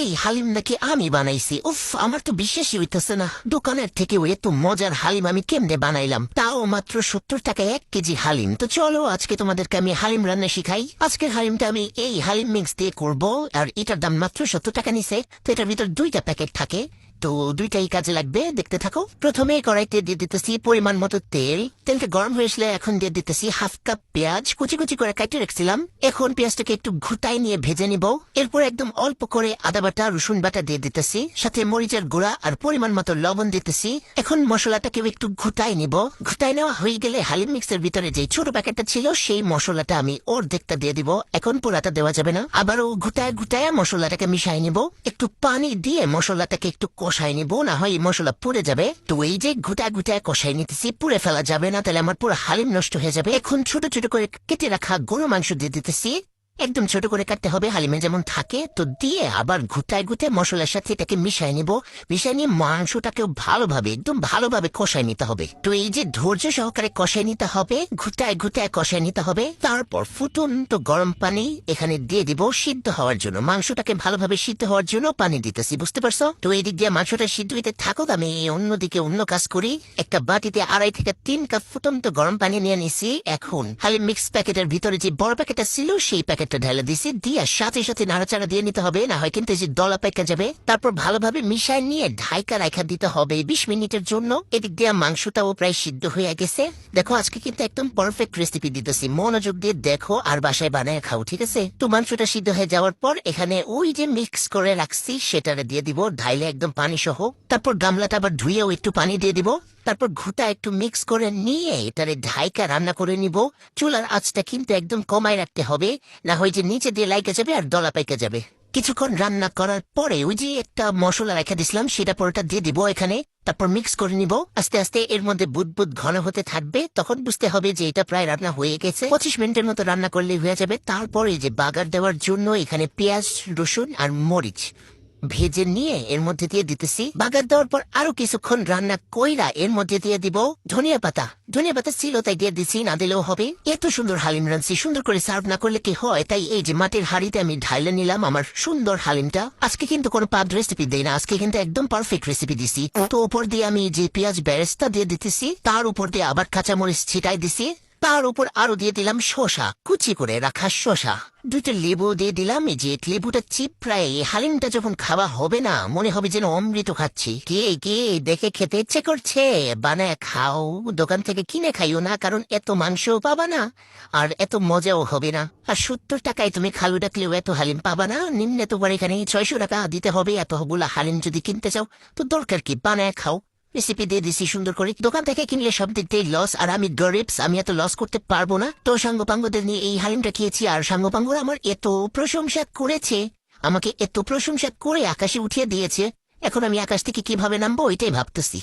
এই হালিম নাকি আমি বানাইছি। উফ, আমার তো বিশ্বাসই হইতেছে না। দোকানের থেকে এত মজার হালিম আমি কেমনে বানাইলাম, তাও মাত্র 70 টাকায় 1 কেজি হালিম। তো চলো আজকে তোমাদেরকে আমি হালিম রান্না শিখাই। আজকের হালিমটা আমি এই হালিম মিক্স দিয়ে করব, আর এটার দাম মাত্র 70 টাকা নিছে। তো এটার ভিতর 2টা প্যাকেট থাকে, তো 2টাই কাজে লাগবে, দেখতে থাকো। প্রথমে কড়াইতে দিয়ে দিতেছি পরিমাণ মতো তেল। তেলটা গরম হয়ে আসলে এখন দিয়ে দিতেছি 1/2 কাপ পেঁয়াজ, কুচি কুচি করে কাটে রাখছিলাম। এখন পেঁয়াজটাকে একটু ঘুটাই নিয়ে ভেজে নিব। এরপর একদম অল্প করে আদা বাটা রসুন বাটা দিয়ে দিতেছি, সাথে মরিচের গুঁড়া আর পরিমাণ মতো লবণ দিতেছি। এখন মশলাটাকে একটু ঘুটাই নিব। ঘুটাই নেওয়া হয়ে গেলে হালিম মিক্সের ভিতরে যে ছোট প্যাকেটটা ছিল সেই মশলাটা আমি অর্ধেকটা দিয়ে দিব। এখন পুরাটা দেওয়া যাবে না, আবারও ঘুটায় ঘুটায় মশলাটাকে মিশাই নিব। একটু পানি দিয়ে মশলাটাকে একটু কষাই নিব, না হয় মশলা পুড়ে যাবে। তো এই যে ঘুটায় ঘুটায় কষাই নিতেছি, পুড়ে ফেলা যাবে না, তাহলে আমার পুরো হালিম নষ্ট হয়ে যাবে। এখন ছোট ছোট করে কেটে রাখা গরু মাংস দিয়ে দিতেছি, একদম ছোট করে কাটতে হবে হালিমে যেমন থাকে। তো দিয়ে আবার ঘুটায় ঘুটে মশলার সাথে এটাকে মিশাই নিব। মিশাই নিয়ে মাংসটাকেও ভালোভাবে একদম ভালোভাবে কষাই নিতে হবে। তো এই যে ধৈর্য সহকারে কষাই নিতে হবে, ঘুটায় ঘুটায় কষাই নিতে হবে। তারপর ফুটন্ত গরম পানি এখানে দিয়ে দিব সিদ্ধ হওয়ার জন্য। মাংসটাকে ভালোভাবে সিদ্ধ হওয়ার জন্য পানি দিতেছি, বুঝতে পারছো? তো এই দিক দিয়ে মাংসটা সিদ্ধ হইতে থাকুক, আমি অন্যদিকে অন্য কাজ করি। একটা বাটিতে 2.5 থেকে 3 কাপ ফুটন্ত গরম পানি নিয়ে নিছি। এখন হালিম মিক্স প্যাকেটের ভিতরে যে বড় প্যাকেটটা ছিল সেই প্যাকেটটা ঢেলে দিছি, দিয়ে সাথে সাথে নাড়াচাড়া দিয়ে নিতে হবে, না হয় কিন্তু এই যে দলা পেকে যাবে। তারপর ভালোভাবে মিশাই নিয়ে ঢাইকা রাখা দিতে হবে 20 মিনিটের জন্য। এদিক দিয়ে মাংসটাও প্রায় সিদ্ধ হয়ে গেছে। দেখো আজকে কিন্তু একদম পারফেক্ট রেসিপি দিতেছি, মনোযোগ দিয়ে দেখো আর বাসায় বানায় খাও, ঠিক আছে? তো মাংসটা সিদ্ধ হয়ে যাওয়ার পর এখানে ওই যে মিক্স করে রাখছি সেটারে দিয়ে দিব ঢাইলে একদম পানি সহ। তারপর গামলাটা আবার ধুয়েও একটু পানি দিয়ে দিব। তারপর ঘুটা একটু মিক্স করে নিয়ে এটারে ঢাইকা রান্না করে নিব। চুলার আঁচটা কিন্তু একদম কমায় রাখতে হবে, না হয় যে নিচে দিয়ে লাইকে যাবে আর দলা পাইকে যাবে। কিছুক্ষণ রান্না করার পরে ওই যে একটা মশলা রেখে দিছিলাম সেটা পরোটা দিয়ে দিব এখানে। তারপর মিক্স করে নিব। আস্তে আস্তে এর মধ্যে বুদবুদ ঘন হতে থাকবে, তখন বুঝতে হবে যে এটা প্রায় রান্না হয়ে গেছে। 25 মিনিটের মতো রান্না করলেই হয়ে যাবে। তারপরে যে বাগার দেওয়ার জন্য এখানে পেঁয়াজ রসুন আর মরিচ ভেজে নিয়ে এর মধ্যে দিয়ে দিতেছি। বাগার দেওয়ার পর আরো কিছুক্ষণ রান্না কইরা এর মধ্যে দিয়ে দিব ধনিয়া পাতা। ধনিয়া পাতা ছিল তাই দিয়ে দিচ্ছি, না দিলেও হবে। এত সুন্দর হালিম রাঁধছি, সুন্দর করে সার্ভ না করলে কি হয়? তাই এই যে মাটির হাঁড়িতে আমি ঢাইলে নিলাম আমার সুন্দর হালিমটা। আজকে কিন্তু কোনো পাদ রেসিপি দেই না, আজকে কিন্তু একদম পারফেক্ট রেসিপি দিছি। তো উপর দিয়ে আমি যে পেঁয়াজ বেরেস্তা দিয়ে দিতেছি, তার উপর দিয়ে আবার কাঁচামরিচ ছিটাই দিছি। তার উপর আরো দিয়ে দিলাম শসা, কুচি করে রাখা শসা। 2টা লেবু দিয়ে দিলাম। এই যে লেবুটা চিপড়ায় হালিমটা যখন খাওয়া হবে না, মনে হবে যেন অমৃত খাচ্ছি। কে কে দেখে খেতে ইচ্ছে করছে? বানায় খাও, দোকান থেকে কিনে খাইও না, কারণ এত মাংসও পাবা না আর এত মজাও হবে না। আর 70 টাকায় তুমি খালু ডাকলেও এত হালিম পাবা না। নিম্নে তোমার এখানে 600 টাকা দিতে হবে এতগুলা হালিম যদি কিনতে চাও। তো দরকার কি, বানায় খাও। রেসিপি দিয়ে দিছি সুন্দর করে। দোকান থেকে কিনলে সব দিক দিয়ে লস, আর আমি গরিবস, আমি এত লস করতে পারবো না। তো সাঙ্গপাঙ্গদের নিয়ে এই হালিমটা খেয়েছি, আর সাঙ্গপাঙ্গরা আমার এত প্রশংসা করেছে, আমাকে এত প্রশংসা করে আকাশে উঠিয়ে দিয়েছে। এখন আমি আকাশ থেকে কিভাবে নামবো এটাই ভাবতেছি।